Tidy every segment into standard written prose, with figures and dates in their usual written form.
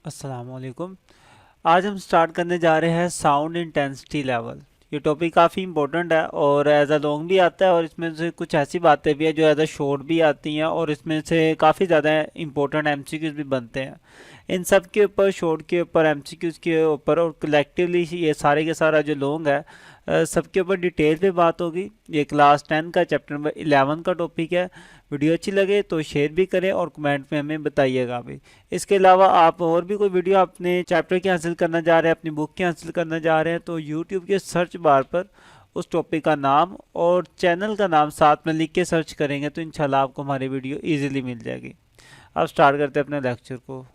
अस्सलामुअलैकुम। आज हम स्टार्ट करने जा रहे हैं साउंड इंटेंसिटी लेवल। ये टॉपिक काफ़ी इंपॉर्टेंट है और एज अ लॉन्ग भी आता है और इसमें से कुछ ऐसी बातें भी हैं जो एज अ शॉर्ट भी आती हैं और इसमें से काफ़ी ज़्यादा इंपॉर्टेंट एमसीक्यूज भी बनते हैं। इन सब के ऊपर, शॉर्ट के ऊपर, एमसीक्यूज के ऊपर और कलेक्टिवली ये सारे के सारा जो लॉन्ग है सबके ऊपर डिटेल पे बात होगी। ये क्लास 10 का चैप्टर नंबर 11 का टॉपिक है। वीडियो अच्छी लगे तो शेयर भी करें और कमेंट में हमें बताइएगा भी। इसके अलावा आप और भी कोई वीडियो अपने चैप्टर की हासिल करना चाह रहे हैं, अपनी बुक की हासिल करना चाह रहे हैं, तो यूट्यूब के सर्च बार पर उस टॉपिक का नाम और चैनल का नाम साथ में लिख के सर्च करेंगे तो इंशाल्लाह आपको हमारी वीडियो इजीली मिल जाएगी। अब स्टार्ट करते हैं अपने लेक्चर को।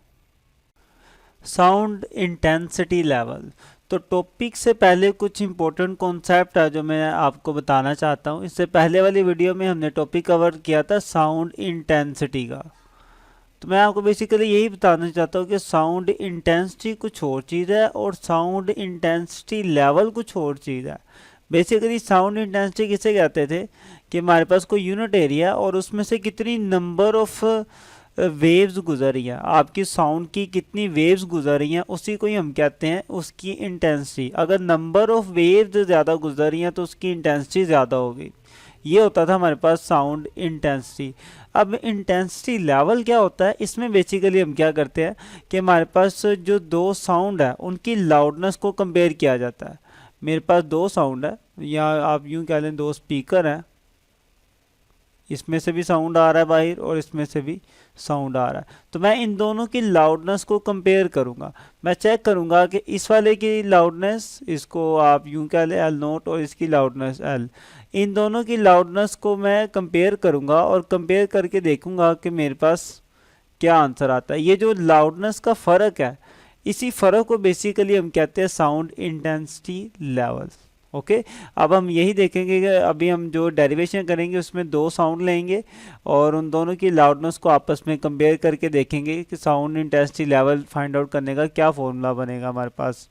Sound intensity level. तो टॉपिक से पहले कुछ इंपॉर्टेंट कॉन्सेप्ट है जो मैं आपको बताना चाहता हूँ। इससे पहले वाली वीडियो में हमने टॉपिक कवर किया था साउंड इंटेंसिटी का। तो मैं आपको बेसिकली यही बताना चाहता हूँ कि साउंड इंटेंसिटी कुछ और चीज़ है और साउंड इंटेंसिटी लेवल कुछ और चीज़ है। बेसिकली साउंड इंटेंसिटी किसे कहते थे कि हमारे पास कोई यूनिट एरिया और उसमें से कितनी नंबर ऑफ वेव्स गुजर रही हैं, आपकी साउंड की कितनी वेव्स गुजर रही हैं, उसी को ही हम कहते हैं उसकी इंटेंसिटी। अगर नंबर ऑफ वेव्स ज़्यादा गुजर रही हैं तो उसकी इंटेंसिटी ज़्यादा होगी। ये होता था हमारे पास साउंड इंटेंसिटी। अब इंटेंसिटी लेवल क्या होता है, इसमें बेसिकली हम क्या करते हैं कि हमारे पास जो दो साउंड है उनकी लाउडनेस को कंपेयर किया जाता है। मेरे पास दो साउंड है या आप यूं कह लें दो स्पीकर हैं, इसमें से भी साउंड आ रहा है बाहर और इसमें से भी साउंड आ रहा है। तो मैं इन दोनों की लाउडनेस को कंपेयर करूंगा। मैं चेक करूंगा कि इस वाले की लाउडनेस, इसको आप यूं कह लें एल नोट, और इसकी लाउडनेस एल, इन दोनों की लाउडनेस को मैं कंपेयर करूंगा और कंपेयर करके देखूंगा कि मेरे पास क्या आंसर आता है। ये जो लाउडनेस का फ़र्क है, इसी फ़र्क को बेसिकली हम कहते हैं साउंड इंटेंसिटी लेवल। ओके, अब हम यही देखेंगे कि अभी हम जो डेरिवेशन करेंगे उसमें दो साउंड लेंगे और उन दोनों की लाउडनेस को आपस में कंपेयर करके देखेंगे कि sound intensity level find out करने का क्या फॉर्मूला बनेगा हमारे पास।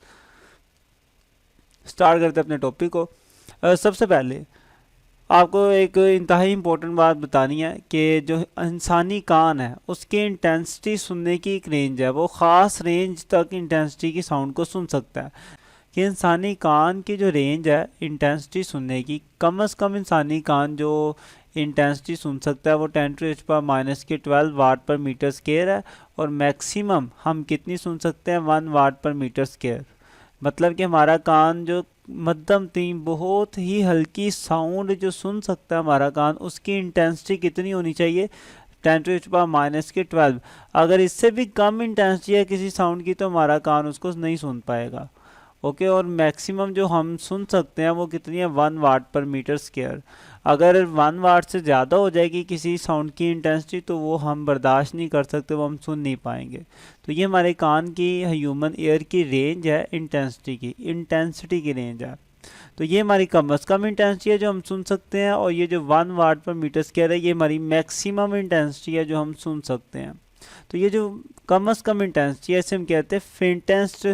स्टार्ट करते हैं अपने टॉपिक को। सबसे पहले आपको एक इंतहाई इम्पोर्टेंट बात बतानी है कि जो इंसानी कान है उसकी इंटेंसिटी सुनने की एक रेंज है, वो ख़ास रेंज तक इंटेंसिटी की साउंड को सुन सकता है। कि इंसानी कान की जो रेंज है इंटेंसिटी सुनने की, कम से कम इंसानी कान जो इंटेंसिटी सुन सकता है वो 10⁻⁻12 वाट पर मीटर स्क्वायर है और मैक्सिमम हम कितनी सुन सकते हैं 1 वाट पर मीटर स्क्वायर। मतलब कि हमारा कान जो मध्यम तीन बहुत ही हल्की साउंड जो सुन सकता है हमारा कान, उसकी इंटेंसिटी कितनी होनी चाहिए 10⁻⁻12। अगर इससे भी कम इंटेंसिटी है किसी साउंड की तो हमारा कान उसको नहीं सुन पाएगा। ओके, और मैक्सिमम जो हम सुन सकते हैं वो कितनी है 1 वाट पर मीटर स्क्वायर। अगर 1 वाट से ज़्यादा हो जाएगी किसी साउंड की इंटेंसिटी तो वो हम बर्दाश्त नहीं कर सकते, वो हम सुन नहीं पाएंगे। तो ये हमारे कान की ह्यूमन एयर की रेंज है, इंटेंसिटी की रेंज है। तो ये हमारी कम से कम इंटेंसिटी है जो हम सुन सकते हैं और ये जो 1 वाट पर मीटर स्क्वायर है ये हमारी मैक्सिमम इंटेंसिटी है जो हम सुन सकते हैं। तो ये जो कम से कम इंटेंसिटी है इसे हम कहते हैं फेंटेस्ट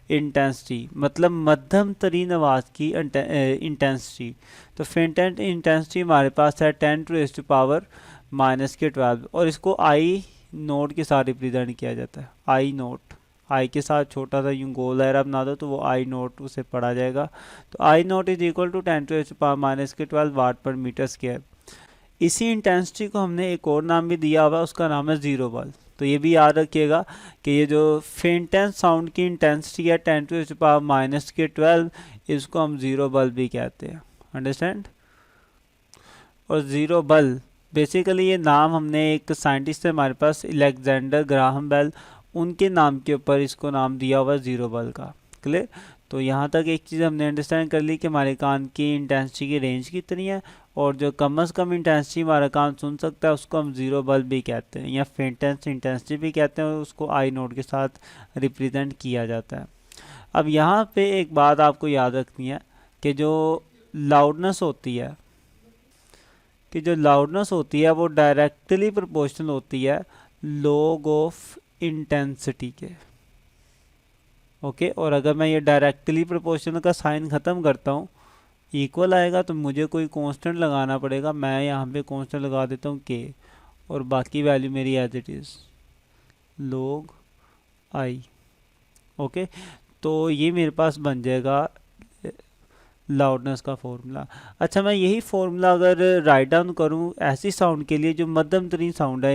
इंटेंसिटी, मतलब मध्यम तरीन आवाज़ की इंटेंसिटी। तो फेंटेस्ट इंटेंसिटी हमारे पास है 10⁻⁻12 और इसको आई नोट के साथ रिप्रेजेंट किया जाता है। आई नोट, आई के साथ छोटा सा यूं गोल दायरा बना दो तो वो आई नोट उसे पढ़ा जाएगा। तो आई नोट इज इक्वल टू 10⁻⁻12 वाट पर मीटर स्क्वायर। इसी इंटेंसिटी को हमने एक और नाम भी दिया हुआ है, उसका नाम है ज़ीरो बल। तो ये भी याद रखिएगा कि ये जो फेंटेस्ट साउंड की इंटेंसिटी है 10⁻⁻12, इसको हम ज़ीरो बल भी कहते हैं। अंडरस्टैंड। और ज़ीरो बल बेसिकली ये नाम हमने एक साइंटिस्ट है हमारे पास अलेक्जेंडर ग्राहम बेल, उनके नाम के ऊपर इसको नाम दिया हुआ ज़ीरो बल का। क्लियर। तो यहाँ तक एक चीज़ हमने अंडरस्टैंड कर ली कि हमारे कान की इंटेंसिटी की रेंज कितनी है और जो कम से कम इंटेंसिटी हमारा कान सुन सकता है उसको हम ज़ीरो बल भी कहते हैं या फेंटेस्ट इंटेंसिटी भी कहते हैं और उसको आई नोट के साथ रिप्रेजेंट किया जाता है। अब यहाँ पे एक बात आपको याद रखनी है कि जो लाउडनेस होती है, वो डायरेक्टली प्रोपोर्शनल होती है लॉग ऑफ इंटेंसिटी के। ओके, और अगर मैं ये डायरेक्टली प्रोपोर्शनल का साइन ख़त्म करता हूँ, इक्वल आएगा तो मुझे कोई कांस्टेंट लगाना पड़ेगा। मैं यहाँ पे कांस्टेंट लगा देता हूँ के और बाकी वैल्यू मेरी as it is log I. Okay, तो ये मेरे पास बन जाएगा लाउडनेस का फॉर्मूला। अच्छा, मैं यही फॉर्मूला अगर राइट डाउन करूँ ऐसी साउंड के लिए जो मध्यम तरीन साउंड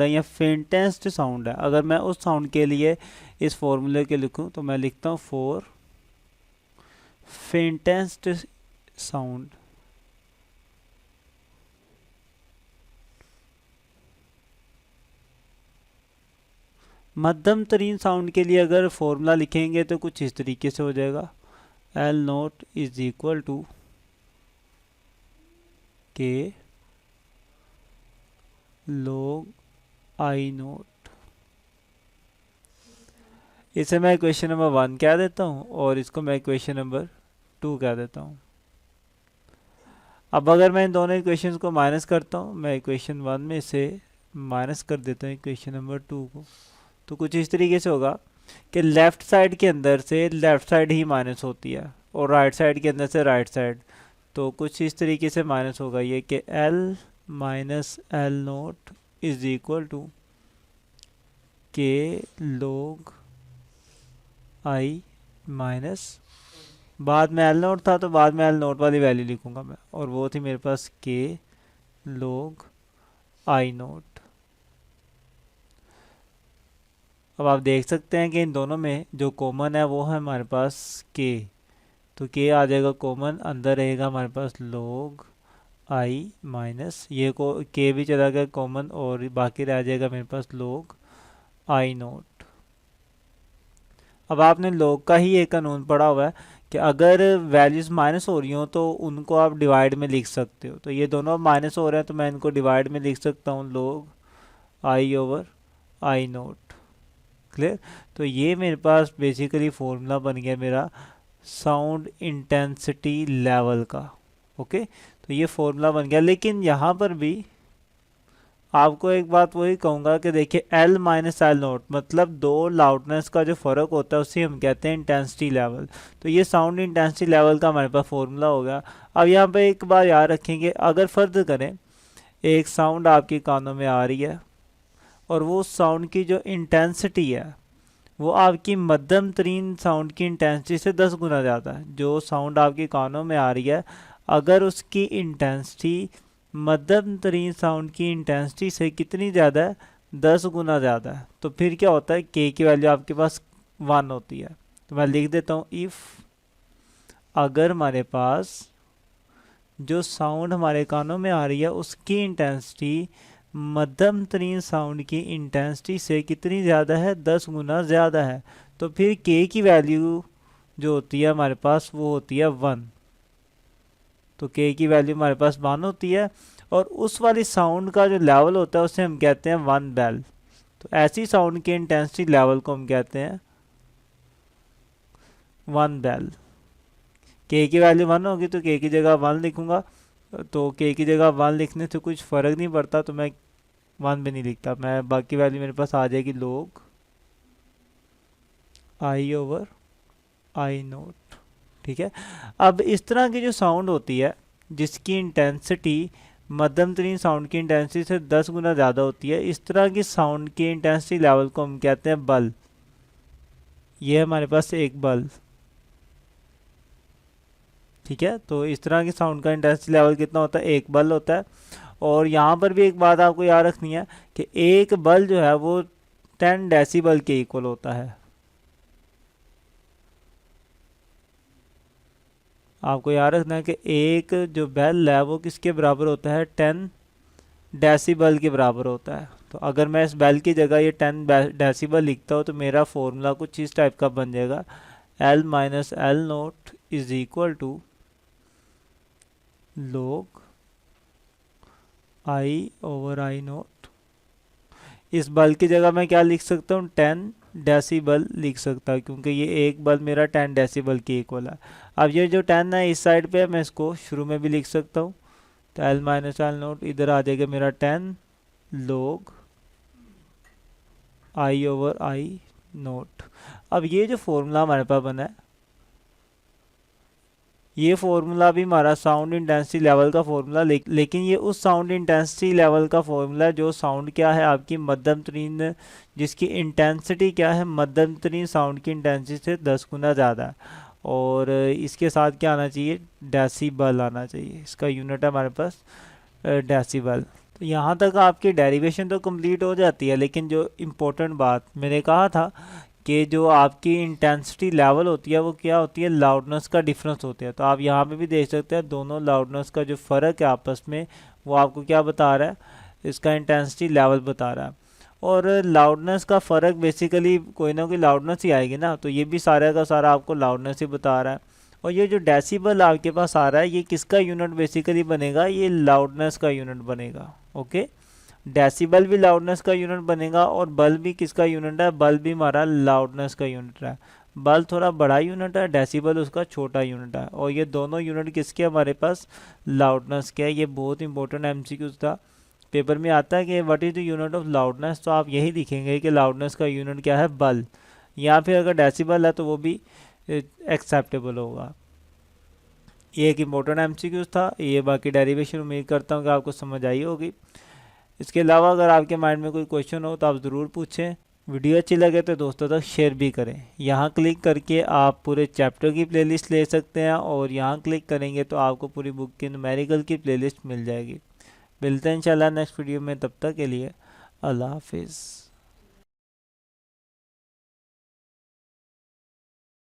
है या फेंटेस्ट साउंड है, अगर मैं उस साउंड के लिए इस फॉर्मूले के लिखूँ तो मैं लिखता हूँ फॉर फेंटेस्ट साउंड, मध्यम तरीन साउंड के लिए अगर फॉर्मूला लिखेंगे तो कुछ इस तरीके से हो जाएगा, L naught is equal to के log आई नोट। इसे मैं इक्वेशन नंबर 1 कह देता हूँ और इसको मैं इक्वेशन नंबर 2 कह देता हूँ। अब अगर मैं इन दोनों इक्वेशंस को माइनस करता हूँ, मैं इक्वेशन 1 में से माइनस कर देता हूँ इक्वेशन नंबर 2 को, तो कुछ इस तरीके से होगा कि लेफ़्ट साइड के अंदर से लेफ़्ट साइड ही माइनस होती है और राइट साइड के अंदर से राइट साइड, तो कुछ इस तरीके से माइनस होगा ये कि L minus L naught is equal to के log आई माइनस, बाद में एल नोट था तो बाद में एल नोट वाली वैल्यू लिखूंगा मैं, और वो थी मेरे पास के log आई नोट। अब आप देख सकते हैं कि इन दोनों में जो कॉमन है वो है हमारे पास के, तो के आ जाएगा कॉमन, अंदर रहेगा हमारे पास log आई माइनस, ये को के भी चला गया कॉमन और बाकी रह जाएगा मेरे पास log आई नोट। अब आपने log का ही एक कानून पढ़ा हुआ है कि अगर वैल्यूज माइनस हो रही हो तो उनको आप डिवाइड में लिख सकते हो, तो ये दोनों माइनस हो रहे हैं तो मैं इनको डिवाइड में लिख सकता हूँ log I over I note. Clear? तो ये मेरे पास बेसिकली फॉर्मूला बन गया मेरा साउंड इंटेंसिटी लेवल का। ओके, तो ये फॉर्मूला बन गया, लेकिन यहाँ पर भी आपको एक बात वही कहूँगा कि देखिए L माइनस एल नोट मतलब दो लाउडनेस का जो फ़र्क होता है उसे हम कहते हैं इंटेंसिटी लेवल। तो ये साउंड इंटेंसिटी लेवल का हमारे पास फॉर्मूला होगा। अब यहाँ पे एक बार याद रखेंगे, अगर फर्ज करें एक साउंड आपके कानों में आ रही है और वो साउंड की जो इंटेंसिटी है वो आपकी मध्यम तरीन साउंड की इंटेंसिटी से 10 गुना ज़्यादा है। जो साउंड आपके कानों में आ रही है अगर उसकी इंटेंसिटी मध्यम तरीन साउंड की इंटेंसिटी से कितनी ज़्यादा है, 10 गुना ज़्यादा है, तो फिर क्या होता है के की वैल्यू आपके पास 1 होती है। तो मैं लिख देता हूँ इफ़ अगर हमारे पास जो साउंड हमारे कानों में आ रही है उसकी इंटेंसिटी मध्यम तरीन साउंड की इंटेंसिटी से कितनी ज़्यादा है, 10 गुना ज़्यादा है, तो फिर के की वैल्यू जो होती है हमारे पास वो होती है 1। तो के की वैल्यू हमारे पास 1 होती है और उस वाली साउंड का जो लेवल होता है उसे हम कहते हैं 1 बेल। तो ऐसी साउंड के इंटेंसिटी लेवल को हम कहते हैं 1 बेल। के की वैल्यू 1 होगी तो के की जगह 1 लिखूंगा, तो के की जगह 1 लिखने से कुछ फ़र्क नहीं पड़ता, तो मैं 1 भी नहीं लिखता, मैं बाकी वैल्यू मेरे पास आ जाएगी log I over I note. ठीक है, अब इस तरह की जो साउंड होती है जिसकी इंटेंसिटी मध्यम तरीन साउंड की इंटेंसिटी से 10 गुना ज़्यादा होती है, इस तरह की साउंड की इंटेंसिटी लेवल को हम कहते हैं बल। ये हमारे पास एक बल। ठीक है, तो इस तरह की साउंड का इंटेंसिटी लेवल कितना होता है, एक बल होता है। और यहाँ पर भी एक बात आपको याद रखनी है कि एक बल जो है वो 10 डेसिबल के इक्वल होता है। आपको याद रखना है कि एक जो बेल है वो किसके बराबर होता है, 10 डेसिबल के बराबर होता है। तो अगर मैं इस बेल की जगह ये 10 डेसिबल लिखता हूँ तो मेरा फॉर्मूला कुछ इस टाइप का बन जाएगा, L minus L naught is equal to log I over I naught. इस बल की जगह मैं क्या लिख सकता हूँ, 10 डेसिबल लिख सकता हूँ क्योंकि ये एक बल मेरा 10 डेसिबल के इक्वल है। अब ये जो 10 है इस साइड पे है, मैं इसको शुरू में भी लिख सकता हूँ, तो L माइनस एल नोट इधर आ जाएगा मेरा 10 log I over I note. अब ये जो फॉर्मूला हमारे पास बना है ये फॉर्मूला भी हमारा साउंड इंटेंसिटी लेवल का फॉर्मूला, लेकिन ये उस साउंड इंटेंसिटी लेवल का फॉर्मूला है जो साउंड क्या है आपकी मध्यम तरीन, जिसकी इंटेंसिटी क्या है मध्यम तरीन साउंड की इंटेंसिटी से 10 गुना ज़्यादा है। और इसके साथ क्या आना चाहिए, डेसिबल आना चाहिए। इसका यूनिट है हमारे पास डेसिबल। तो यहाँ तक आपकी डेरिवेशन तो कंप्लीट हो जाती है, लेकिन जो इम्पोर्टेंट बात मैंने कहा था कि जो आपकी इंटेंसिटी लेवल होती है वो क्या होती है, लाउडनेस का डिफरेंस होता है। तो आप यहाँ पे भी देख सकते हैं दोनों लाउडनेस का जो फ़र्क है आपस में, वो आपको क्या बता रहा है, इसका इंटेंसिटी लेवल बता रहा है। और लाउडनेस का फ़र्क बेसिकली कोई ना कोई लाउडनेस ही आएगी ना, तो ये भी सारा का सारा आपको लाउडनेस ही बता रहा है। और ये जो डेसिबल आपके पास आ रहा है ये किसका यूनिट बेसिकली बनेगा, ये लाउडनेस का यूनिट बनेगा। ओके, डेसिबल भी लाउडनेस का यूनिट बनेगा और बल भी किसका यूनिट है, बल भी हमारा लाउडनेस का यूनिट है। बल थोड़ा बड़ा यूनिट है, डेसिबल उसका छोटा यूनिट है, और ये दोनों यूनिट किसके हमारे पास, लाउडनेस के है। ये बहुत इंपॉर्टेंट एमसीक्यूज था, पेपर में आता है कि what is the unit of loudness, तो आप यही लिखेंगे कि लाउडनेस का यूनिट क्या है, बल, या फिर अगर डेसिबल है तो वो भी एक्सेप्टेबल होगा। ये एक इम्पोर्टेंट एमसीक्यूज था। ये बाकी डेरिवेशन उम्मीद करता हूँ कि आपको समझ आई होगी। इसके अलावा अगर आपके माइंड में कोई क्वेश्चन हो तो आप ज़रूर पूछें। वीडियो अच्छी लगे तो दोस्तों तक शेयर भी करें। यहाँ क्लिक करके आप पूरे चैप्टर की प्लेलिस्ट ले सकते हैं, और यहाँ क्लिक करेंगे तो आपको पूरी बुक की न्यूमेरिकल की प्लेलिस्ट मिल जाएगी। मिलते हैं इंशाल्लाह नेक्स्ट वीडियो में, तब तक के लिए अल्लाह हाफिज़।